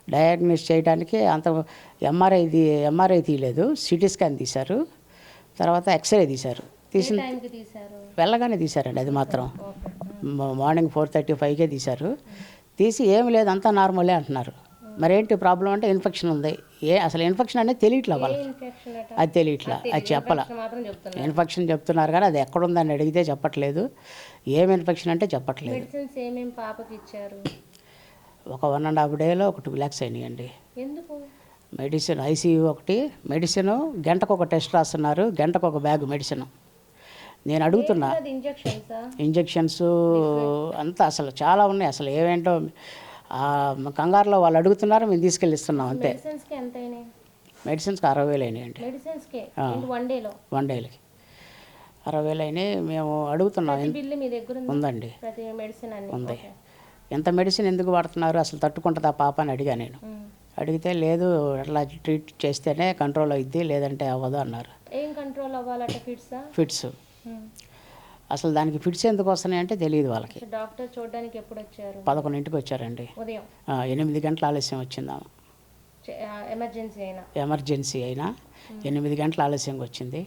Diagnose చేయడానికి అంత MRI తీయలేదు, సిటీ స్కాన్ తీశారు, తర్వాత ఎక్స్రే తీశారు. తీసిన వెళ్ళగానే తీశారండి, అది మాత్రం మార్నింగ్ 4:35కే తీశారు. తీసి ఏమి లేదు అంతా నార్మలే అంటున్నారు. మరేంటి ప్రాబ్లం అంటే ఇన్ఫెక్షన్ ఉంది. అసలు ఇన్ఫెక్షన్ అనేది తెలియట్లా వాళ్ళకి, అది తెలియట్లా, అది చెప్పాల. ఇన్ఫెక్షన్ చెప్తున్నారు కానీ అది ఎక్కడుందని అడిగితే చెప్పట్లేదు. ఏం ఇన్ఫెక్షన్ అంటే చెప్పట్లేదు. ఒక 1.5 డేలో ఒక 2 lakhs అయినాయండి. మెడిసిన్ ఐసీయూ ఒకటి, మెడిసిన్ గంటకు ఒక టెస్ట్ రాస్తున్నారు, గంటకు ఒక బ్యాగ్ మెడిసిన్. నేను అడుగుతున్నా, ఇంజెక్షన్స్ అంతా అసలు చాలా ఉన్నాయి. అసలు ఏమేంటో కంగారులో వాళ్ళు అడుగుతున్నారు, మేము తీసుకెళ్ళి ఇస్తున్నాం అంతే. మెడిసిన్స్కి 60,000 అయినాయండి. 1 డేలకి 60,000 అయినాయి. మేము అడుగుతున్నాం. ఉందండి, ఉంది. ఎంత మెడిసిన్ ఎందుకు వాడుతున్నారు, అసలు తట్టుకుంటుందా పాప అని అడిగా నేను. అడిగితే లేదు, అట్లా ట్రీట్ చేస్తేనే కంట్రోల్ అవుద్ది, లేదంటే అవ్వదు అన్నారు. ఫిట్స్. అసలు దానికి ఫిట్స్ ఎందుకు వస్తున్నాయంటే తెలియదు వాళ్ళకి. డాక్టర్ చూడడానికి ఎప్పుడు వచ్చారు? 11ంటికి వచ్చారండి. 8 గంటల ఆలస్యం వచ్చిందా, ఎమర్జెన్సీ అయినా 8 గంటల ఆలస్యంగా వచ్చింది.